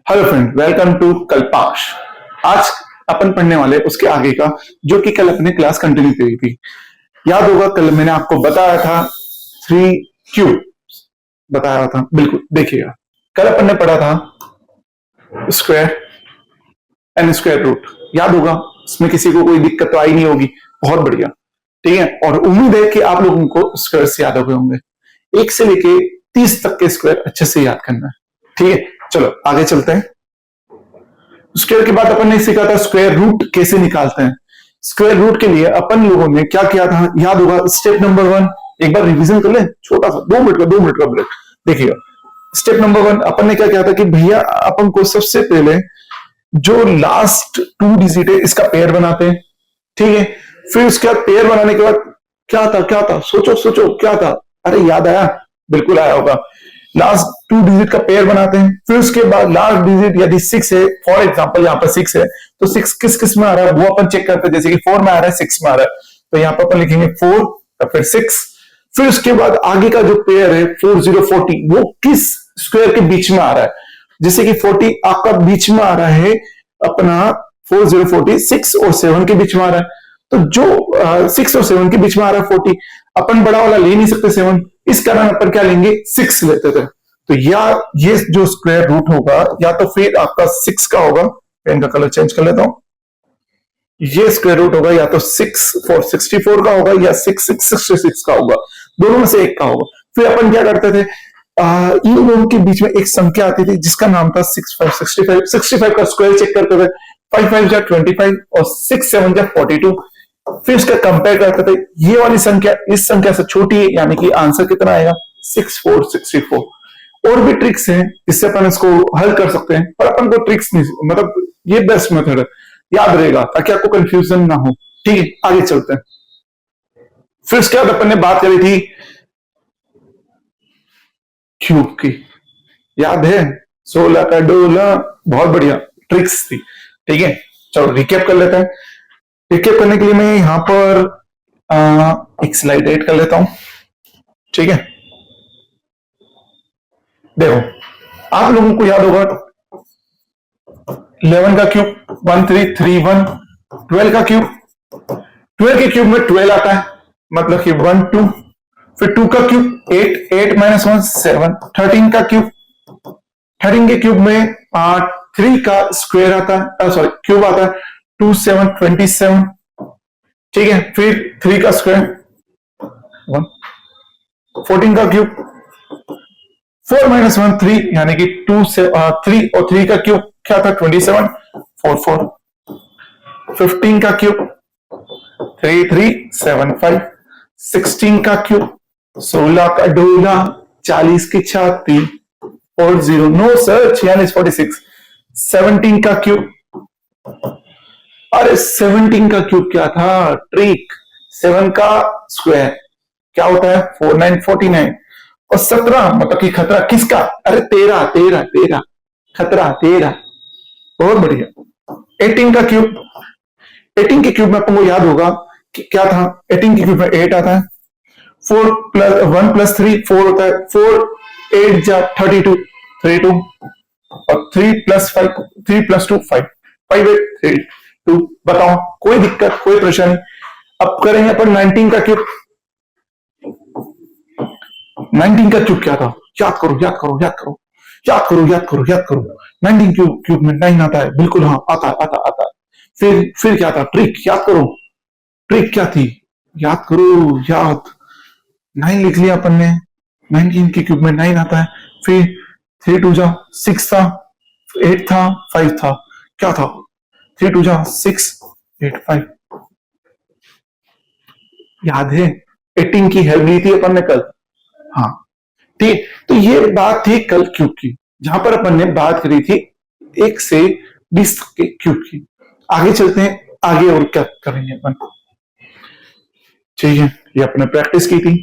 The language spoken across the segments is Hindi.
Hello friend, welcome to Kalpash. आज अपन पढ़ने वाले उसके आगे का, जो कि कल अपने क्लास कंटिन्यू करी थी। याद होगा कल मैंने आपको बताया था थ्री क्यूब बताया था। बिल्कुल देखिएगा, कल अपन ने पढ़ा था स्क्वायर एंड स्क्वायर रूट। याद होगा, इसमें किसी को कोई दिक्कत तो आई नहीं होगी। बहुत बढ़िया, ठीक है। और उम्मीद है कि आप लोगों को स्क्वायर से याद हो गए होंगे। 1 से लेके 30 तक के स्क्वायर अच्छे से याद करना है, ठीक है। चलो आगे चलते हैं। स्क्वायर के बाद अपन ने सीखा था स्क्वायर रूट कैसे निकालते हैं। स्क्वायर रूट के लिए अपन लोगों ने क्या किया था, याद होगा। स्टेप नंबर 1 एक बार रिवीजन कर ले, छोटा सा 2 मिनट का ब्रेक। देखिएगा, स्टेप नंबर 1 अपन ने क्या किया था कि भैया अपन को सबसे पहले जो लास्ट 2 डिजिट है इसका पेयर बनाते हैं, ठीक है। फिर उसके बाद पेयर बनाने के बाद क्या था सोचो सोचो क्या था। अरे याद आया, बिल्कुल आया होगा। लास्ट 2 डिजिट का पेयर बनाते हैं। फिर उसके बाद लास्ट डिजिट यदि 6 है, फॉर एग्जांपल यहाँ पर 6 है, तो 6 किस किस में आ रहा है वो अपन चेक करते हैं। जैसे कि 4 में आ रहा है, 6 में आ रहा है, तो यहाँ पर अपन लिखेंगे 4 और फिर 6। फिर उसके बाद आगे का जो पेयर है 4040 वो किस स्क्वायर के बीच में आ रहा है। जैसे कि 40 आपका बीच में आ रहा है अपना 4040 6 और 7 के बीच में आ रहा है। तो जो 6 और 7 के बीच में आ रहा है 40, अपन बड़ा वाला ले नहीं सकते 7, इस कारण अपन क्या लेंगे 6 लेते थे। तो या ये जो स्क्वायर रूट होगा या तो फिर आपका 6 का होगा, पेन का कलर चेंज कर लेता हूं। ये स्क्वायर रूट होगा या तो 6 4 64 का होगा या 6 6 66 का होगा, दोनों में से एक का होगा। फिर अपन क्या करते थे, इन दोनों के बीच में एक संख्या आती थी जिसका नाम था 6 5 65। 65 का स्क्वायर चेक करते थे, 5 5 जा 25 और 6 7 जा 42। फिर उसका कंपेयर करते थे, ये वाली संख्या इस संख्या से छोटी है, यानी कि आंसर कितना आएगा 6 4 64। और भी ट्रिक्स हैं जिससे अपन इसको हल कर सकते हैं, पर अपन को ट्रिक्स नहीं, मतलब ये बेस्ट मेथड है, याद रहेगा ताकि आपको कंफ्यूजन ना हो, ठीक है। आगे चलते हैं। फिर उसके बाद अपन ने बात करी थी क्यूब की, याद है 16 का डोला। बहुत बढ़िया ट्रिक्स थी, ठीक है। चलो रिकेप कर लेते हैं। रिकेप करने के लिए मैं यहां पर एक स्लाइड ऐड कर लेता हूं, ठीक है। देखो, आप लोगों को याद होगा 11 का क्यूब 1331, 12 का क्यूब 12 के क्यूब में 12 आता है, मतलब कि 1 2। फिर 2 का क्यूब 8 8 माइनस 1 7। 13 का क्यूब 13 के क्यूब में 3 का स्क्वायर आता है, सॉरी क्यूब आता है 2 7 27, ठीक है। फिर 3 का स्क्वायर 1। 14 का क्यूब 4 माइनस 1 3, यानी कि 2 से 3 और 3 का क्यूब क्या था 27 4 4। 15 का क्यूब 3 3 7 5। 16 का क्यूब 16 का डोला 40 की छाती और 0 नो सर 46 46। 17 का क्यूब, अरे 17 का क्यूब क्या था, ट्रिक। 7 का स्क्वायर क्या होता है 4 9 49। और 17 मतलब कि खतरा किसका, अरे 13 13 13 खतरा 13। बहुत बढ़िया। 18 का क्यूब, 18 के क्यूब में आपको याद होगा कि क्या था, 18 के क्यूब में 8 आता है। 4 प्लस 1 प्लस 3 4 होता है, 4 8 जा 32 32। और 3 प्लस 5 3 प्लस 2 5 5 8 3 2। बताओ कोई दिक्कत कोई परेशानी। अब करेंगे अपन 19 का क्यूब। 19 का क्यूब क्या था, याद करो याद करो याद करो याद करो याद करो याद करो। 19 क्यूब में 9 आता है, बिल्कुल हाँ आता आता आता। फिर क्या था, ट्रिक याद करो। ट्रिक क्या थी, याद करो याद। 9 लिख लिया अपन ने, 19 के क्यूब में 9 आता है। फिर 3 2 जा 6 था, 8 था 5 था, क्या था 3 2 जा 6 8 5। याद है 18 की हेल्प ली थी अपन ने कल, हाँ ठीक। तो ये बात थी कल क्यूब की, जहां पर अपन ने बात करी थी 1 से 20 तक के क्यूब की। आगे चलते हैं, आगे और क्या करेंगे अपन, ठीक है। ये अपने प्रैक्टिस की थी।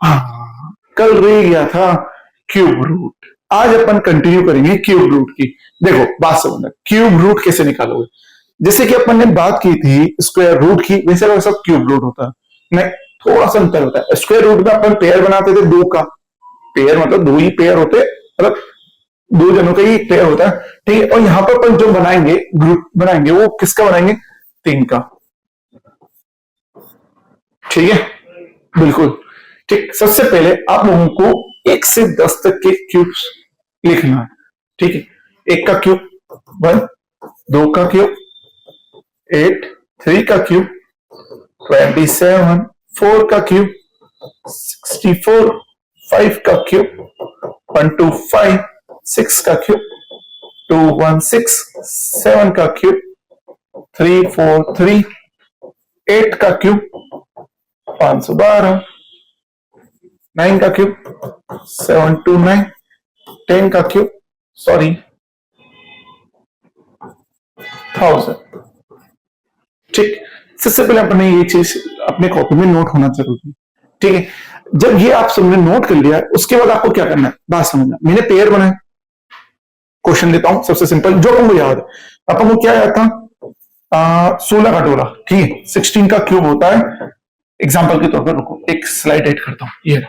हाँ, कल रह गया था क्यूब रूट, आज अपन कंटिन्यू करेंगे क्यूब रूट की। देखो बात समझना, क्यूब रूट कैसे निकालोगे। जैसे कि अपन ने बात की थी स्क्वायर रूट की, वैसे वैसा क्यूब रूट होता है नहीं, थोड़ा सा अंतर होता है। स्क्वायर रूट में अपन पेयर बनाते थे 2 का, पेयर मतलब 2 ही पेयर होते, मतलब दो जनों का ही पेयर होता है, ठीक है। और यहां पर अपन जो बनाएंगे, ग्रुप बनाएंगे, वो किसका बनाएंगे? 3 का, ठीक है, बिल्कुल ठीक। सबसे पहले आप लोगों को 1 से 10 तक के क्यूब्स लिखना है, ठीक है। 1 का क्यूब 1, 2 का क्यूब 8, 3 का क्यूब 27, 4 का क्यूब 64, 5 का क्यूब 125, 6 का क्यूब 216, 7 का क्यूब 343, 8 का क्यूब 512, 9 का क्यूब 729, 10 का क्यूब 1000, ठीक। सबसे पहले अपने ये चीज अपने कॉपी में नोट होना जरूरी है, ठीक है। जब ये आप सबने नोट कर लिया, उसके बाद आपको क्या करना है, बात समझना। मैंने पेयर बनाए, क्वेश्चन देता हूं सबसे सिंपल जो हमको याद है। अपन को क्या याद था? 16 का टोला, ठीक है। 16 का क्यूब होता है, एग्जाम्पल के तौर पर रुको एक स्लाइड एड करता हूं, ये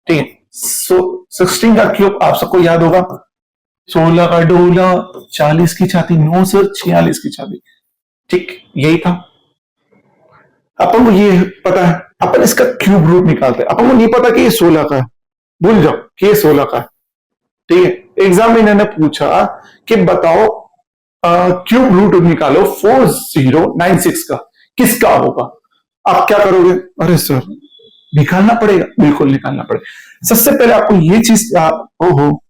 ठीक है। 16 का क्यूब आप सबको याद होगा, 16 का डोला 40 की छाती, 9 सर 46 की छाती, ठीक, यही था। अपन को ये पता है, अपन इसका क्यूब रूट निकालते हैं। अपन को नहीं पता कि ये 16 का है, भूल जाओ कि ये 16 का है, ठीक है। एग्जाम में इन्होंने पूछा कि बताओ क्यूब रूट निकालो 4096 का, किसका होगा? आप क्या करोगे? अरे सर निकालना पड़ेगा, बिल्कुल निकालना पड़ेगा। सबसे पहले आपको ये चीज ओहो,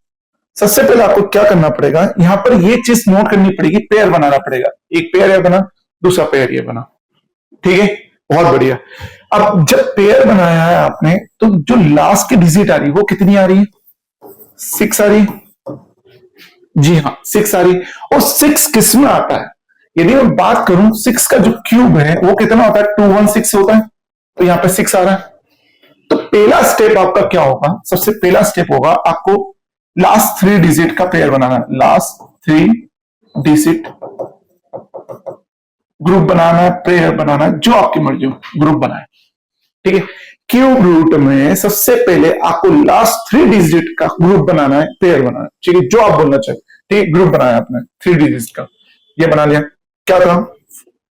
सबसे पहले आपको क्या करना पड़ेगा, यहां पर ये चीज नोट करनी पड़ेगी, पेयर बनाना पड़ेगा। एक पेयर ये बना, दूसरा पेयर ये बना, ठीक है, बहुत बढ़िया। अब जब पेयर बनाया है आपने, तो जो लास्ट की डिजिट आ रही है वो कितनी आ रही है? 6 आ रही है, जी हाँ 6 आ रही है। और 6 किस में आता है? यदि मैं बात करूं 6 का जो क्यूब है वो कितना होता है? 216 होता है, तो यहां पे 6 आ रहा है। तो पहला स्टेप आपका क्या होगा? सबसे पहला स्टेप होगा आपको लास्ट 3 डिजिट का पेयर बनाना है, लास्ट 3 डिजिट ग्रुप बनाना है, पेयर बनाना है, जो आपकी मर्जी हो ग्रुप बनाए, ठीक है। क्यूब रूट में सबसे पहले आपको लास्ट 3 डिजिट का ग्रुप बनाना है, पेयर बनाना है, ठीक है, जो आप बोलना चाहिए, ठीक है। ग्रुप बनाया आपने 3 डिजिट का, ये बना लिया, क्या था?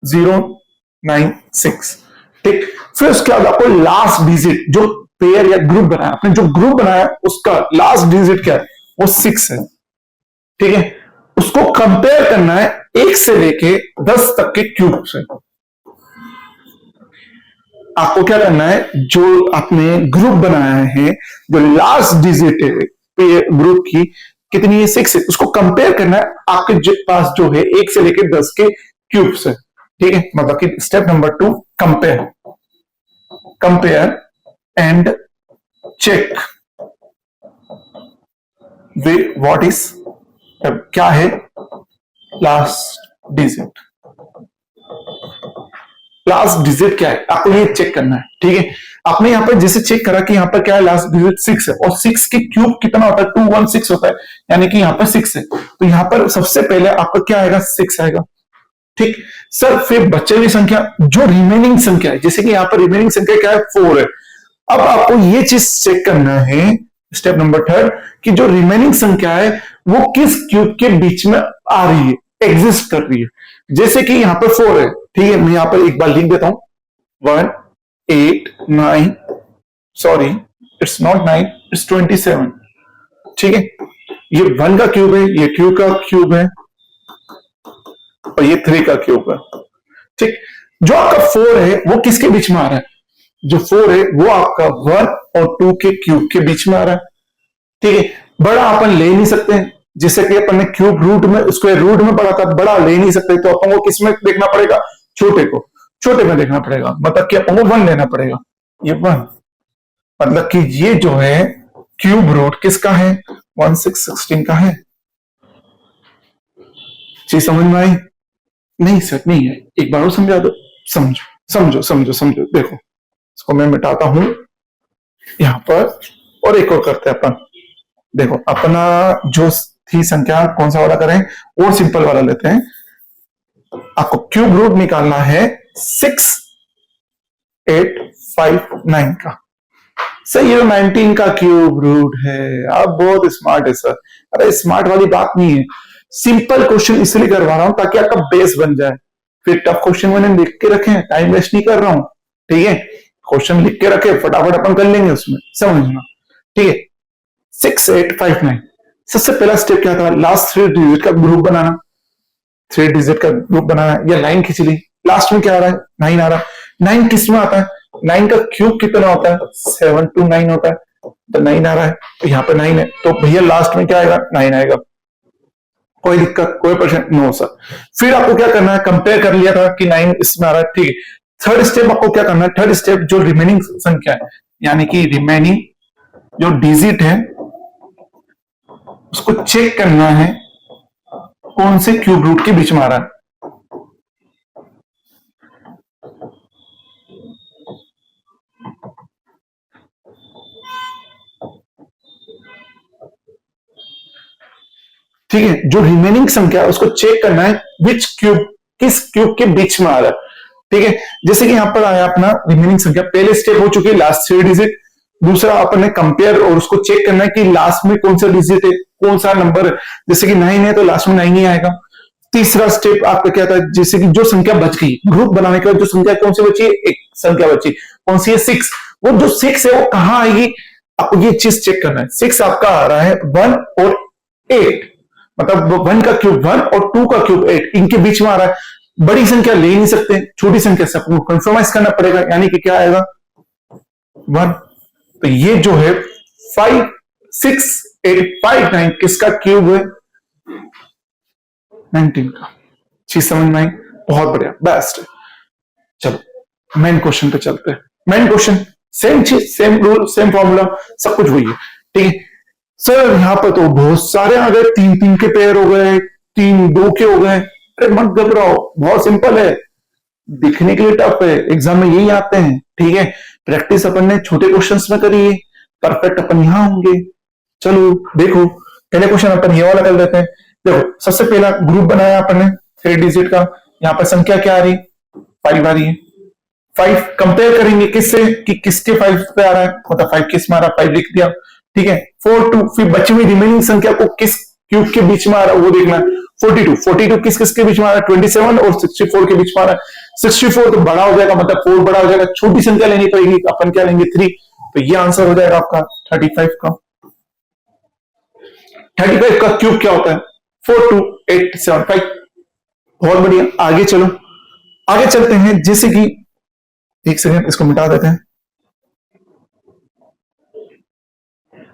096, ठीक। फिर उसके बाद आपको लास्ट डिजिट जो पेयर या ग्रुप बनाया आपने, जो ग्रुप बनाया उसका लास्ट डिजिट क्या है? वो 6 है, ठीक है। उसको कंपेयर करना है 1 से लेके 10 तक के क्यूब से। आपको क्या करना है, जो आपने ग्रुप बनाया है, जो लास्ट डिजिट है ग्रुप की कितनी है? 6 है, उसको कंपेयर करना है आपके पास जो है 1 से लेके 10 के क्यूब से, ठीक है। मतलब कि step number 2, compare, compare and check what is, क्या है लास्ट डिजिट, लास्ट डिजिट क्या है, आपको ये चेक करना है, ठीक है। आपने यहां पर जैसे चेक करा कि यहां पर क्या है, लास्ट डिजिट 6 है, और 6 के क्यूब कितना होता है? 216 होता है, यानी कि यहां पर 6 है, तो यहां पर सबसे पहले आपका क्या आएगा? 6 आएगा, ठीक। सर फिर बचे हुई संख्या, जो रिमेनिंग संख्या है, जैसे कि यहां पर रिमेनिंग संख्या क्या है? 4 है। अब आपको ये चीज चेक करना है, स्टेप नंबर 3, कि जो रिमेनिंग संख्या है वो किस क्यूब के बीच में आ रही है, एग्जिस्ट कर रही है। जैसे कि यहां पर 4 है, ठीक है, मैं यहां पर एक बार लिख देता हूं, 1 8 9, सॉरी इट्स नॉट 9, इट्स 27, ठीक है। ये 1 का क्यूब है, ये 2 का क्यूब है, और ये 3 का क्यूब है, ठीक। जो आपका 4 है वो किसके बीच में आ रहा है? जो 4 है वो आपका 1 और 2 के क्यूब के बीच में आ रहा है, ठीक है। बड़ा अपन ले नहीं सकते हैं, जैसे कि अपन ने क्यूब रूट में, स्क्वायर रूट में पढ़ा था, बड़ा ले नहीं सकते, तो अपन को किसमें देखना पड़ेगा? छोटे को, छोटे में देखना पड़ेगा, मतलब कि अपन को 1 लेना पड़ेगा, ये 1, मतलब कि ये जो है क्यूब रूट किसका है? 1616 का है। चीज समझ में आई? नहीं सर नहीं है, एक बार और समझा दो, समझो समझो समझो समझो। देखो इसको मैं मिटाता हूं यहां पर, और एक और करते हैं अपन। देखो अपना जो थी संख्या, कौन सा वाला करें? और सिंपल वाला लेते हैं। आपको क्यूब रूट निकालना है 6859 का, सर ये 19 का क्यूब रूट है। आप बहुत स्मार्ट है सर। अरे स्मार्ट वाली बात नहीं है, सिंपल क्वेश्चन इसलिए करवा रहा हूं ताकि आपका बेस बन जाए। फिर टफ क्वेश्चन मैंने लिख के रखे हैं, टाइम वेस्ट नहीं कर रहा हूं। ठीक है, क्वेश्चन लिख के रखे, फटाफट अपन कर लेंगे उसमें, समझना। ठीक है, 6859। सबसे पहला स्टेप क्या था, लास्ट 3 डिजिट का ग्रुप बनाना। 3 डिजिट का ग्रुप बनाना, या लाइन खींच ली। लास्ट में क्या आ रहा है, 9 आ रहा है। 9 किस में आता है, 9 का क्यूब कितना होता है, 729 होता है। तो 9 आ रहा है, तो यहाँ पे 9 है, तो भैया लास्ट में क्या आएगा, 9 आएगा। कोई दिक्कत, कोई परेशानी नो सर। फिर आपको क्या करना है, कंपेयर कर लिया था कि 9 इसमें आ रहा है, ठीक है। थर्ड स्टेप आपको क्या करना है, थर्ड स्टेप जो रिमेनिंग संख्या है, यानी कि रिमेनिंग जो डिजिट है उसको चेक करना है कौन से क्यूब रूट के बीच में आ रहा है। ठीक है, जो रिमेनिंग संख्या है उसको चेक करना है विच क्यूब, किस क्यूब के बीच में आ रहा है। ठीक है, जैसे कि यहां पर आया अपना रिमेनिंग संख्या, पहले स्टेप हो चुकी है लास्ट 3 डिजिट। दूसरा अपन ने कंपेयर और उसको चेक करना है कि लास्ट में कौन सा डिजिट है, कौन सा नंबर है। जैसे कि 9 है तो लास्ट में 9 ही आएगा। तीसरा स्टेप आपका क्या था, जैसे कि जो संख्या बच गई ग्रुप बनाने के बाद, जो संख्या कौन सी बची है, एक संख्या बची, कौन सी है, 6। वो जो 6 है वो कहां आएगी, आपको ये चीज चेक करना है। 6 आपका आ रहा है 1 और 8, मतलब 1 का क्यूब 1 और 2 का क्यूब 8, इनके बीच में आ रहा है। बड़ी संख्या ले नहीं सकते, छोटी संख्या से आपको कंप्रोमाइज करना पड़ेगा, यानी कि क्या आएगा 1। तो ये जो है 5 6 8 5 9 किसका क्यूब है, 19 का। चीज समझ में आई, बहुत बढ़िया, बेस्ट। चलो मेन क्वेश्चन पे चलते हैं। मेन क्वेश्चन सेम चीज, सेम रूल, सेम फॉर्मूला, सब कुछ वही है। ठीक है सर, यहां पर तो बहुत सारे आ गए, 3 के पेयर हो गए, 2 के हो गए। अरे मत घबराओ, बहुत सिंपल है, दिखने के लिए टफ है, एग्जाम में यही आते हैं। ठीक है, प्रैक्टिस अपन ने छोटे क्वेश्चंस में करी है, परफेक्ट अपन यहां होंगे। चलो देखो, पहले क्वेश्चन अपन ये वाला कर लेते हैं। देखो सबसे पहला ग्रुप बनाया अपन ने 3 डिजिट का, यहाँ पर संख्या क्या आ रही, 5 आ रही है। 5 कंपेयर करेंगे किससे, कि किसके 5 पे आ रहा है, मतलब 5 किस में आ रहा है, 5 लिख दिया। ठीक है, 4 2, फिर बची हुई रिमेनिंग संख्या को किस क्यूब के बीच में आ रहा है वो देखना है। 42 किस किस के बीच में आ रहा है, 27 और 64 के बीच में आ रहा है। 64 तो बड़ा हो जाएगा, मतलब 4 बड़ा हो जाएगा, छोटी संख्या लेनी पड़ेगी, अपन क्या लेंगे 3। तो ये आंसर हो जाएगा आपका 35 का। 35 का क्यूब क्या होता है, 42875। बहुत बढ़िया, आगे चलो, आगे चलते हैं। जैसे कि एक सेकंड इसको मिटा देते हैं,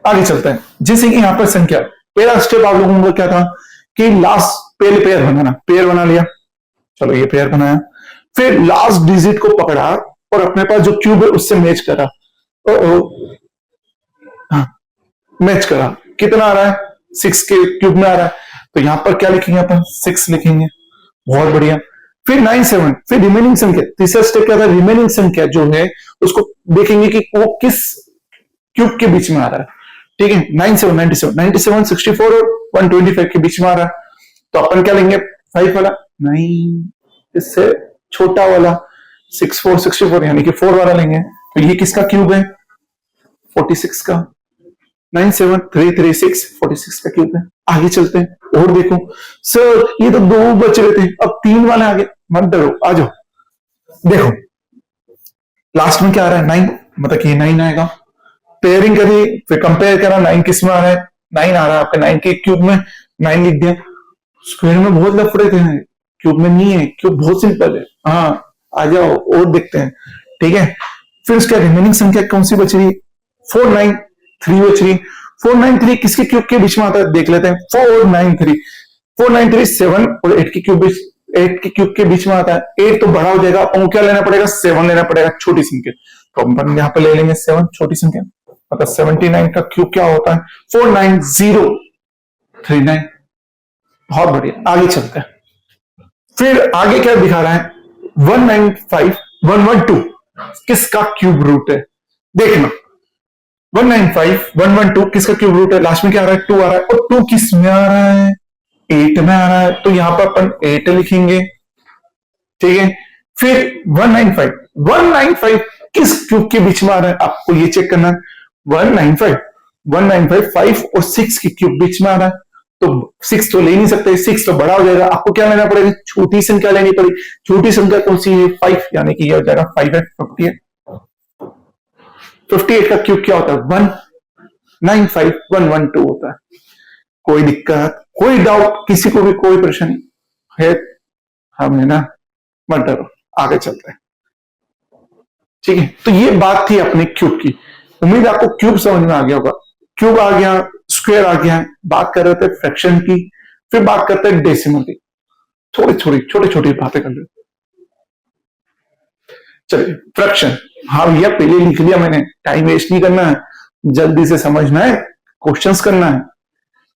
आगे चलते हैं। जैसे कि यहां पर संख्या, पहला स्टेप आप लोगों का क्या था कि लास्ट पहले पेयर बनाना, पेयर बना लिया, चलो ये पेयर बनाया। फिर लास्ट डिजिट को पकड़ा और अपने पास जो क्यूब है उससे मैच करा। हाँ, मैच करा, कितना आ रहा है, 6 के क्यूब में आ रहा है, तो यहां पर क्या लिखेंगे अपन, 6 लिखेंगे। बहुत बढ़िया। फिर 9 7, फिर रिमेनिंग संख्या, तीसरा स्टेप क्या था, रिमेनिंग संख्या जो है उसको देखेंगे कि वो किस क्यूब के बीच में आ रहा है। ठीक है, 9 7 97 97 64 और 125 के बीच में आ रहा है, तो अपन क्या लेंगे, 5 वाला, 9 इससे छोटा वाला 64 64 यानी कि 4 वाला लेंगे। तो ये किसका क्यूब है, 46 का। 9 7 3 3 6 46 का क्यूब है। आगे चलते हैं और देखो, सर ये तो 2 बच रहे थे, अब 3 वाले आगे, मत डरो, आ जाओ। देखो लास्ट में क्या आ रहा है, 9, मतलब कि 9 आएगा। पेयरिंग करी, फिर कंपेयर करा, 9 किस में आ रहा है, 9 आ रहा है आपका, 9 के क्यूब में 9 लिख दिया। स्क्वायर में बहुत लफड़े थे, क्यूब में नहीं है, क्यूब बहुत सिंपल है। हाँ आ जाओ और देखते हैं। ठीक है, फिर उसका रिमेनिंग संख्या कौन सी बच रही है, 493 बच रही। 493 किसके क्यूब के बीच में आता है, देख लेते हैं। 493 493 7 और 8 के क्यूब, 8 के क्यूब के बीच में आता है। 8 तो बड़ा हो जाएगा, अपन क्या लेना पड़ेगा, 7 लेना पड़ेगा, छोटी संख्या। तो अपन यहाँ पे ले लेंगे 7, छोटी संख्या, मतलब 79 का क्यूब क्या होता है, 49039। बहुत बढ़िया, आगे चलते हैं। फिर आगे क्या दिखा रहा है, 195 112 किसका क्यूब रूट है, देखना। 195 112 किसका क्यूब रूट है, लास्ट में क्या आ रहा है, 2 आ रहा है, और 2 किस में आ रहा है, 8 में आ रहा है, तो यहां पर अपन 8 लिखेंगे। ठीक है, फिर 195 किस क्यूब के बीच में आ रहा है, आपको ये चेक करना है। 195, 195 5 और 6 की क्यूब बीच में आ रहा है, तो 6 तो ले नहीं सकते, 6 तो बड़ा हो जाएगा, आपको क्या लेना पड़ेगा, छोटी संख्या लेनी पड़ेगी। छोटी संख्या कौन सी है, 5, यानी कि ये हो जाएगा 5 है 58। 58 का क्यूब क्या होता है, 195112 होता है। कोई दिक्कत, कोई डाउट, किसी को भी कोई परेशानी है, हमें ना मत डरो, आगे चलते हैं। ठीक है, तो ये बात थी अपने क्यूब की। उम्मीद आपको क्यूब समझ में आ गया होगा। क्यूब आ गया, स्क्वायर आ गया, बात कर रहे थे फ्रैक्शन की, फिर बात करते हैं डेसिमल की। थोड़ी थोड़ी छोटी छोटी बातें कर लेते। चलिए फ्रैक्शन, हाँ भैया पहले लिख लिया मैंने, टाइम वेस्ट नहीं करना है, जल्दी से समझना है, क्वेश्चंस करना है।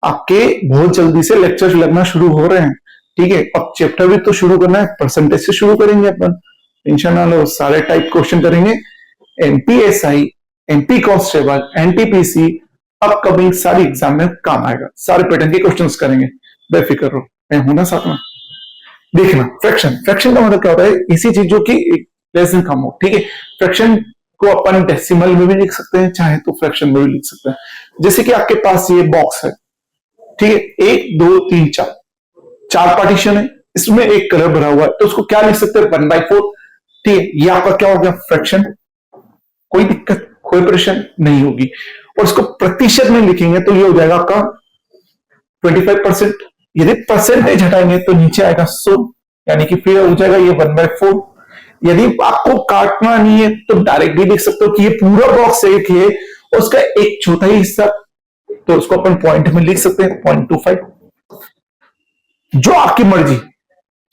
आपके बहुत जल्दी से लेक्चर लगना शुरू हो रहे हैं, ठीक है। अब चैप्टर भी तो शुरू करना है, परसेंटेज से शुरू करेंगे अपन, टेंशन ना लो, सारे टाइप क्वेश्चन करेंगे। MPSI, MP constable, NTPC, upcoming सारी एग्जाम में काम आएगा, सारे पैटर्न के क्वेश्चंस करेंगे, बेफिक्र रहो, मैं हूं ना साथ में। देखना फ्रैक्शन, फ्रैक्शन का मतलब क्या होता है, इसी चीजों की लेस देन कम हो, ठीक है। फ्रैक्शन को अपन डेसिमल में भी लिख सकते हैं, चाहे तो फ्रैक्शन में भी लिख सकते हैं। जैसे कि आपके पास ये बॉक्स है, ठीक है, 1 2 3 4, 4 पार्टीशन है, इसमें एक कलर भरा हुआ है, तो उसको क्या लिख सकते हैं, 1/4, ठीक है। ये आपका क्या हो गया, फ्रैक्शन। कोई दिक्कत, कोई परेशानी नहीं होगी। और इसको प्रतिशत में लिखेंगे तो ये हो जाएगा आपका 25%। यदि परसेंटेज हटाएंगे तो नीचे आएगा 100, यानी कि फिर हो जाएगा ये 1/4। यदि आपको काटना नहीं है तो डायरेक्ट भी लिख सकते हो कि ये पूरा बॉक्स एक है, उसका एक चौथाई हिस्सा, तो उसको अपन पॉइंट में लिख सकते हैं 0.25, जो आपकी मर्जी,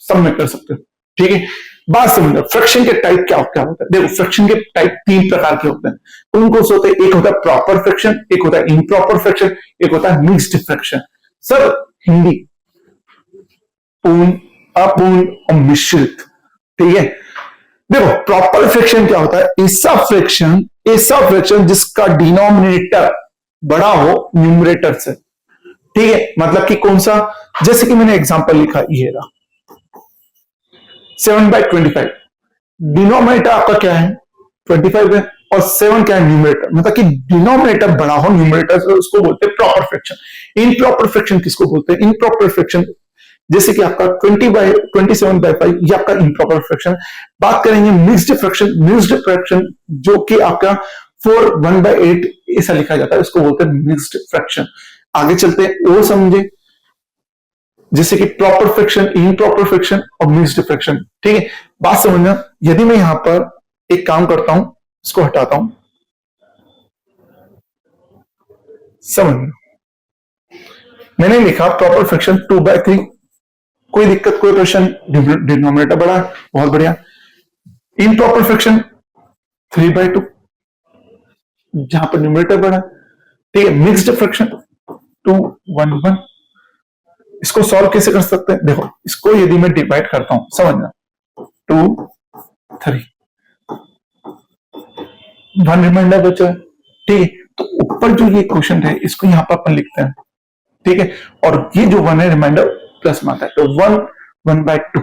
सब में कर सकते हो, ठीक है। बात समझो, फ्रैक्शन के टाइप क्या क्या होता है। देखो फ्रैक्शन के टाइप 3 प्रकार के होते हैं, कौन कौन से होते हैं, एक होता है प्रॉपर फ्रैक्शन, एक होता है इम्प्रॉपर फ्रैक्शन, एक होता है मिक्स्ड फ्रैक्शन। सर हिंदी, पूर्ण, अपूर्ण और मिश्रित, ठीक है। देखो प्रॉपर फ्रैक्शन क्या होता है, ऐसा फ्रैक्शन जिसका डिनोमिनेटर बड़ा हो न्यूमरेटर से, ठीक है। मतलब कि कौन सा, जैसे कि मैंने एग्जांपल लिखा, ये रहा 7/25, डिनोमिनेटर आपका क्या है 25 है, और 7 क्या है न्यूमरेटर, मतलब कि डिनोमिनेटर बड़ा हो न्यूमरेटर से, उसको बोलते हैं प्रॉपर फ्रैक्शन। इनप्रॉपर फ्रैक्शन किसको बोलते हैं, इनप्रॉपर फ्रैक्शन जैसे कि आपका 27/5, ये आपका इम्प्रॉपर फ्रैक्शन। बात करेंगे मिक्स्ड फ्रैक्शन, मिक्स्ड फ्रैक्शन जो कि आपका 4/1/8 ऐसा लिखा जाता है, इसको बोलते हैं मिक्स्ड फ्रैक्शन। आगे चलते हैं, वो समझे, जैसे कि प्रॉपर फ्रैक्शन, इम्प्रॉपर फ्रैक्शन और मिक्स्ड फ्रैक्शन, ठीक है। बात समझना, यदि मैं यहां पर एक काम करता हूं, इसको हटाता हूं, समझना, मैंने लिखा प्रॉपर फ्रैक्शन 2/3, कोई दिक्कत, कोई प्रश्न, डिनोमिनेटर बड़ा है, बहुत बढ़िया। इम्प्रॉपर फ्रैक्शन 3/2, जहां पर न्यूमरेटर बड़ा है, ठीक है। मिक्स्ड फ्रैक्शन 2/1/1, इसको सॉल्व कैसे कर सकते हैं, देखो इसको यदि मैं डिवाइड करता हूं, समझना, 2 3, 1 रिमाइंडर बचा है, ठीक है। तो ऊपर जो ये क्वेश्चन है, इसको यहां पर अपन लिखते हैं, ठीक है। और ये जो 1 है रिमाइंडर प्लस में आता है, तो 1/2,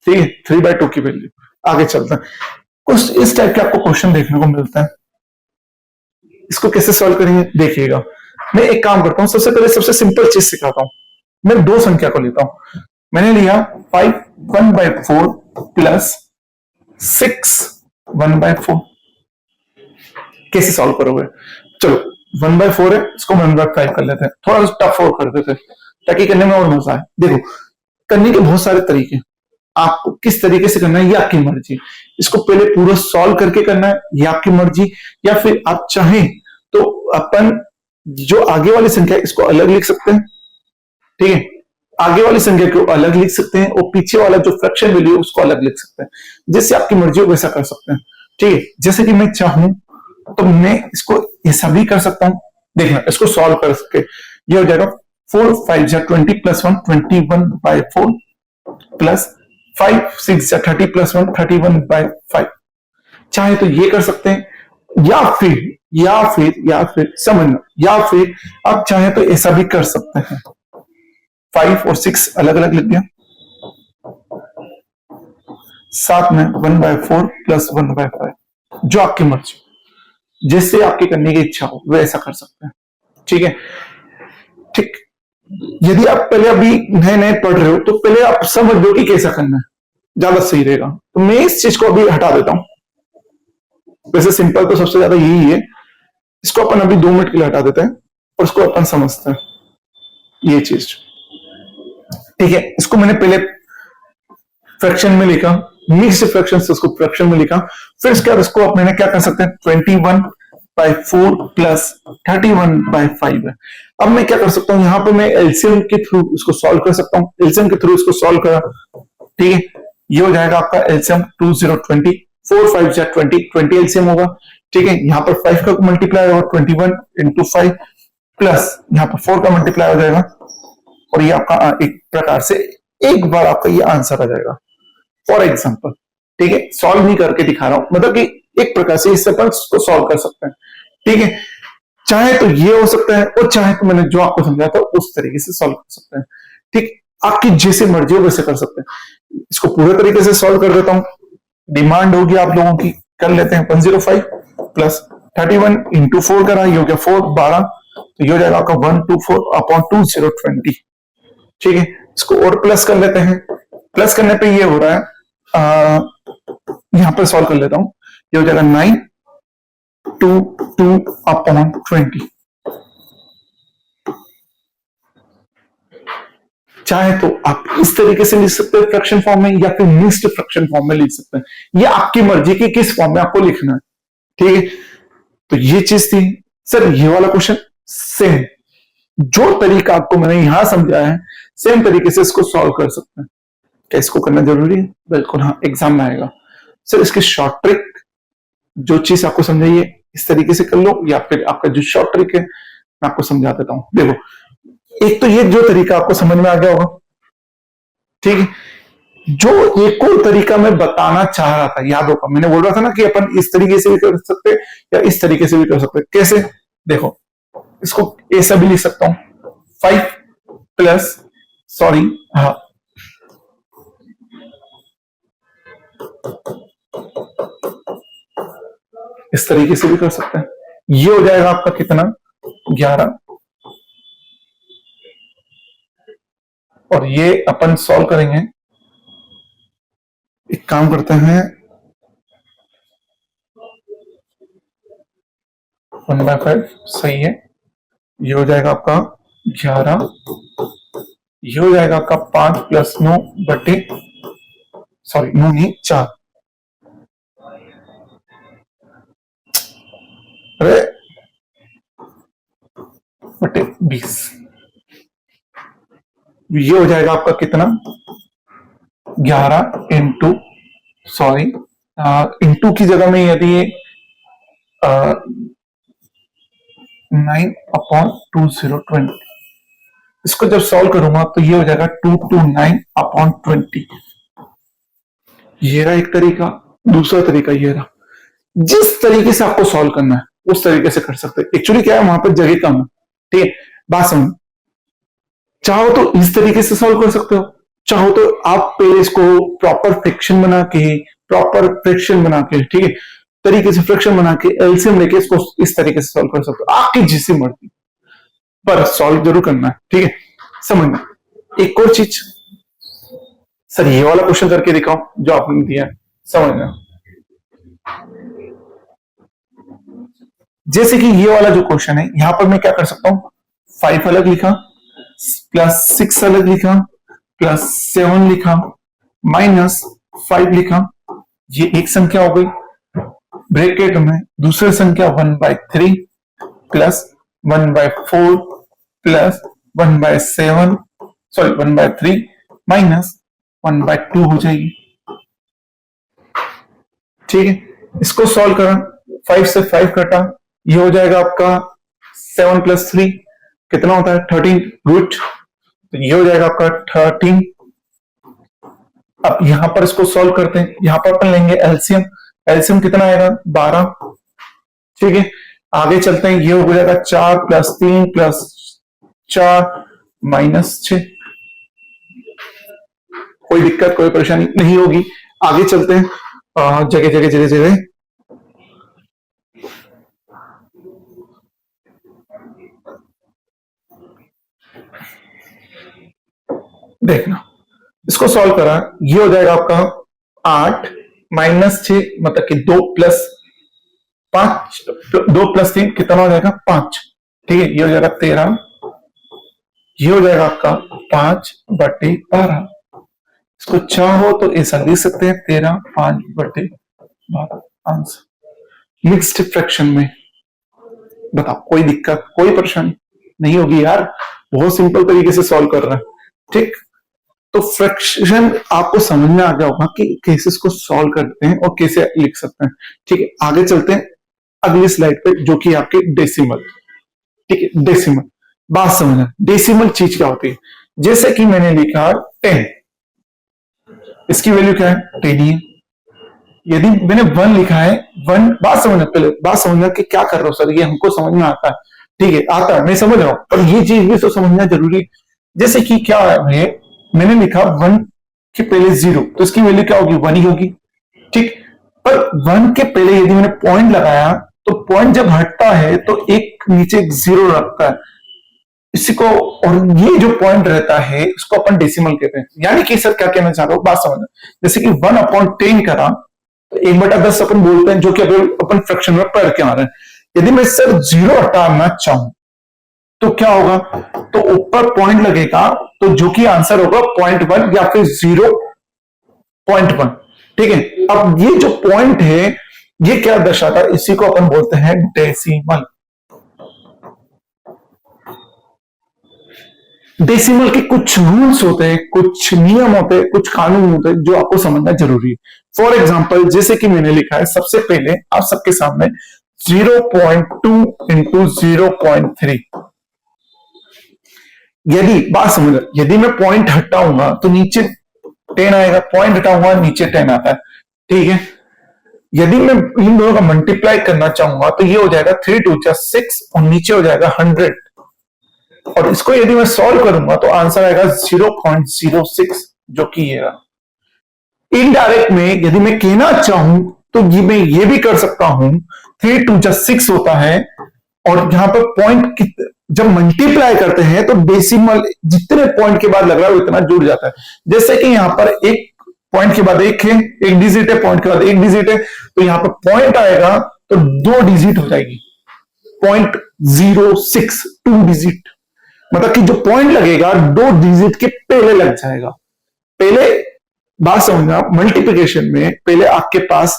ठीक है, 3/2 की वैल्यू। आगे चलते हैं, कुछ इस टाइप के आपको क्वेश्चन देखने को मिलता है, इसको कैसे सॉल्व करेंगे देखिएगा। मैं एक काम करता हूं, सबसे पहले सबसे सिंपल चीज सिखाता हूं, मैं 2 संख्या को लेता हूं, मैंने लिया 5 1/4 प्लस 6 1/4, कैसे सॉल्व करोगे, चलो 1/4 है, इसको 1/5 कर लेते हैं, थोड़ा सा टफ और कर देते हैं ताकि करने में और मजा आए। देखो करने के बहुत सारे तरीके, आपको किस तरीके से करना है ये आपकी मर्जी, इसको पहले पूरा सॉल्व करके करना है ये आपकी मर्जी, या फिर आप चाहें तो अपन जो आगे वाली संख्या इसको अलग लिख सकते हैं, ठीक है, आगे वाली संख्या को अलग लिख सकते हैं, और पीछे वाला जो फ्रैक्शन वैल्यू उसको अलग लिख सकते हैं, जैसे आपकी मर्जी हो वैसा कर सकते हैं, ठीक है। जैसे कि मैं चाहूं तो मैं इसको ऐसा भी कर सकता हूं, देखना इसको सॉल्व कर सके, ये हो जाएगा 4 5 20 + 1 21/4 प्लस 5 6 30 + 1 31/5। चाहे तो ये कर सकते हैं, या फिर समझना, या फिर आप चाहे तो ऐसा भी कर सकते हैं, 5 और 6 अलग अलग लिख दिया, साथ में 1/4 + 1/5, जो आपकी मर्जी। जिससे आपकी करने की इच्छा हो वैसा कर सकते हैं। ठीक है, ठीक। यदि आप पहले अभी नए नए पढ़ रहे हो तो पहले आप समझ लो कि कैसा करना है, ज्यादा सही रहेगा। तो मैं इस चीज को अभी हटा देता हूं। वैसे सिंपल तो सबसे ज्यादा यही है, इसको अपन अभी 2 मिनट के लिए हटा देते हैं और इसको अपन समझते हैं ये चीज। ठीक है, इसको मैंने पहले फ्रैक्शन में लिखा, मिक्स्ड फ्रैक्शन से उसको फ्रैक्शन में लिखा। फिर इसके बाद इसको मैंने क्या कर सकते हैं, 21/4 प्लस 31/5 है। अब मैं क्या कर सकता हूं, यहां पे मैं एलसीएम के थ्रू इसको सॉल्व कर सकता हूं। एलसीएम के थ्रू इसको सॉल्व करा, ठीक है, ये हो जाएगा आपका एलसीएम 2020, 4 5 जा 20 एलसीएम होगा। ठीक है, यहाँ पर 5 का मल्टीप्लाई होगा 21 इंटू 5 प्लस यहाँ पर 4 का मल्टीप्लाई हो जाएगा और ये आपका एक प्रकार से एक बार आपका ये आंसर आ जाएगा फॉर एग्जाम्पल। ठीक है, सॉल्व नहीं करके दिखा रहा हूं, मतलब कि एक प्रकार से इससे अपन इसको सॉल्व कर सकते हैं। ठीक है, चाहे तो ये हो सकता है और चाहे तो मैंने जो आपको समझाया था उस तरीके से सॉल्व कर सकते हैं। ठीक, आपकी जैसे मर्जी हो वैसे कर सकते हैं। इसको पूरे तरीके से सॉल्व कर देता हूं, डिमांड होगी आप लोगों की, कर लेते हैं। 105 प्लस 31 इंटू 4 करा, ये हो गया 4 12, तो ये हो जाएगा आपका 124/2020। ठीक है, इसको और प्लस कर लेते हैं। प्लस करने पे ये हो रहा है, यहां पर सॉल्व कर लेता हूं, ये हो जाएगा 922/20। चाहे तो आप इस तरीके से लिख सकते हैं फ्रैक्शन फॉर्म में, या फिर मिक्स्ड फ्रैक्शन फॉर्म में लिख सकते हैं। ये आपकी मर्जी की किस फॉर्म में आपको लिखना है। ठीक है, तो ये चीज थी। सर ये वाला क्वेश्चन सेम जो तरीका आपको मैंने यहां समझाया है, सेम तरीके से इसको सॉल्व कर सकते हैं। क्या इसको करना जरूरी है? बिल्कुल हाँ, एग्जाम में आएगा। सर इसकी शॉर्ट ट्रिक, जो चीज आपको समझाइए इस तरीके से कर लो, या फिर आपका जो शॉर्ट ट्रिक है मैं आपको समझा देता हूं। देखो, एक तो ये जो तरीका आपको समझ में आ गया होगा, ठीक है। जो एक और तरीका मैं बताना चाह रहा था, याद होगा मैंने बोल रहा था ना कि अपन इस तरीके से भी कर सकते या इस तरीके से भी कर सकते। कैसे? देखो, इसको ऐसा भी लिख सकता हूं, 5 प्लस, सॉरी हाँ, इस तरीके से भी कर सकते हैं। ये हो जाएगा आपका कितना, 11, और ये अपन सॉल्व करेंगे। एक काम करते हैं, 1/5 सही है। ये हो जाएगा आपका 11, ये हो जाएगा आपका 5 प्लस 9 बटे, सॉरी 9 नहीं 4, अरे बटे 20। ये हो जाएगा आपका कितना, 11 इंटू, सॉरी इंटू की जगह में यदि 9/2020, इसको जब सॉल्व करूंगा तो ये हो जाएगा 229/20। ये रहा एक तरीका। दूसरा तरीका ये रहा, जिस तरीके से आपको सॉल्व करना है उस तरीके से कर सकते हैं। एक्चुअली क्या है, वहां पर जगह कम है। ठीक है, बात समझ, चाहो तो इस तरीके से सॉल्व कर सकते हो, चाहो तो आप पहले इसको प्रॉपर फ्रैक्शन बना के ठीक है, तरीके से फ्रैक्शन बना के एलसीएम लेके इसको इस तरीके से सॉल्व कर सकते हो, आपकी जिससे मर्जी, पर सॉल्व जरूर करना है। ठीक है, समझना। एक और चीज, सर ये वाला क्वेश्चन करके दिखाओ जो आपने दिया है, समझना। जैसे कि ये वाला जो क्वेश्चन है, यहां पर मैं क्या कर सकता हूं, 5 अलग लिखा, प्लस 6 अलग लिखा, प्लस 7 लिखा, माइनस 5 लिखा, ये एक संख्या हो गई। ब्रैकेट में दूसरी संख्या 1/3 प्लस 1/4 प्लस 1/7, सॉरी 1/3 माइनस 1/2 हो जाएगी। ठीक है, इसको सॉल्व करा, 5 से 5 कटा, ये हो जाएगा आपका 7 प्लस 3 कितना होता है, 13 रूट, तो ये हो जाएगा आपका 13। अब यहां पर इसको सॉल्व करते हैं, यहां पर अपन लेंगे एलसीएम। एलसीएम कितना आएगा, 12। ठीक है, आगे चलते हैं, ये हो जाएगा 4 प्लस 3 प्लस 4 माइनस 6। कोई दिक्कत कोई परेशानी नहीं होगी। आगे चलते हैं, जगह जगह जगह जगह देखना, इसको सॉल्व करा, ये हो जाएगा आपका 8 माइनस 6 मतलब कि 2 प्लस 5, 2 प्लस 3 कितना हो जाएगा 5। ठीक है, ये हो जाएगा 13, ये हो जाएगा आपका 5/12। इसको चाहो तो ऐसा लिख सकते हैं 13 5/12 आंसर मिक्स्ड फ्रैक्शन में। बताओ कोई दिक्कत, कोई परेशानी नहीं होगी यार, बहुत सिंपल तरीके से सॉल्व कर रहा है। ठीक, तो फ्रैक्शन आपको समझ में आ गया होगा कि कैसे इसको सॉल्व करते हैं और कैसे लिख सकते हैं। ठीक है, आगे चलते हैं अगली स्लाइड पे, जो कि आपके डेसिमल। ठीक है, डेसिमल बात समझना, डेसिमल चीज क्या होती है। जैसे कि मैंने लिखा 10, इसकी वैल्यू क्या है 10 ही है। यदि मैंने 1 लिखा है 1, बात समझना, पहले बात समझना कि क्या कर रहा हूं सर, ये हमको समझ में आता है। ठीक है, आता है, मैं समझ रहा हूं, पर ये चीज भी तो समझना जरूरी है। जैसे कि क्या है, मैंने लिखा 1 के पहले 0, तो इसकी वैल्यू क्या होगी 1 ही होगी। ठीक, पर 1 के पहले यदि मैंने पॉइंट लगाया, तो पॉइंट जब हटता है तो एक नीचे 0 रखता है इसी को, और ये जो पॉइंट रहता है इसको अपन डेसिमल कहते हैं। यानी कि सर क्या कहना चाह रहा हूं, बात समझना। जैसे कि 1/10 करा तो 1/10 अपन बोलते हैं, जो कि अपन फ्रैक्शन में पढ़ के आ रहे हैं। यदि मैं सर 0 हटाना चाहूं तो क्या होगा, तो ऊपर पॉइंट लगेगा, तो जो कि आंसर होगा 0.1 या फिर 0.1। ठीक है, अब ये जो पॉइंट है ये क्या दर्शाता है, इसी को अपन बोलते हैं डेसिमल। डेसिमल के कुछ रूल्स होते हैं, कुछ नियम होते हैं, कुछ कानून होते हैं जो आपको समझना जरूरी है। फॉर एग्जाम्पल, जैसे कि मैंने लिखा है, सबसे पहले आप सबके सामने 0.2 इंटू 0.3। यदि बात समझ, यदि मैं पॉइंट हटाऊंगा तो नीचे 10 आएगा, पॉइंट हटाऊंगा नीचे 10 आता है। ठीक है, यदि मैं इन दोनों का मल्टीप्लाई करना चाहूंगा तो ये हो जाएगा 3 2 6 और नीचे हो जाएगा 100। और इसको यदि मैं सॉल्व करूंगा तो आंसर आएगा 0.06, जो कि ये रहा। इनडायरेक्ट में यदि मैं कहना चाहूं तो मैं ये भी कर सकता हूं, 3 2 6 होता है, और यहां पर पॉइंट जब मल्टीप्लाई करते हैं तो डेसिमल जितने पॉइंट के बाद लग रहा है उतना जुड़ जाता है। जैसे कि यहां पर एक पॉइंट के बाद एक है, एक डिजिट है, पॉइंट के बाद एक डिजिट है, तो यहां पर पॉइंट आएगा तो 2 डिजिट हो जाएगी, 0.06 2 डिजिट, मतलब कि जो पॉइंट लगेगा 2 डिजिट के पहले लग जाएगा। पहले बात समझना, मल्टीप्लिकेशन में पहले आपके पास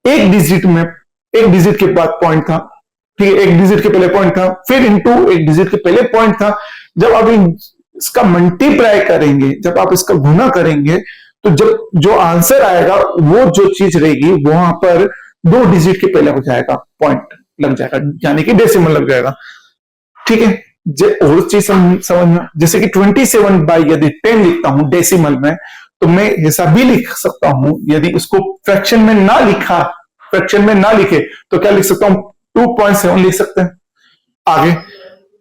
एक डिजिट में, एक डिजिट के बाद पॉइंट था। ठीक है, एक डिजिट के पहले पॉइंट था, फिर इनटू एक डिजिट के पहले पॉइंट था। जब आप इसका मल्टीप्लाई करेंगे, जब आप इसका गुना करेंगे, तो जब जो आंसर आएगा वो जो चीज रहेगी वहां पर 2 डिजिट के पहले हो जाएगा, पॉइंट लग जाएगा, यानी कि डेसिमल लग जाएगा। ठीक है, और चीज समझना, जैसे कि 27 बाई यदि 10 लिखता हूं डेसिमल में, तो मैं ऐसा भी लिख सकता हूं, यदि इसको फ्रैक्शन में ना लिखा, फ्रैक्शन में ना लिखे तो क्या लिख सकता हूं, 2.7 लिख सकते हैं। आगे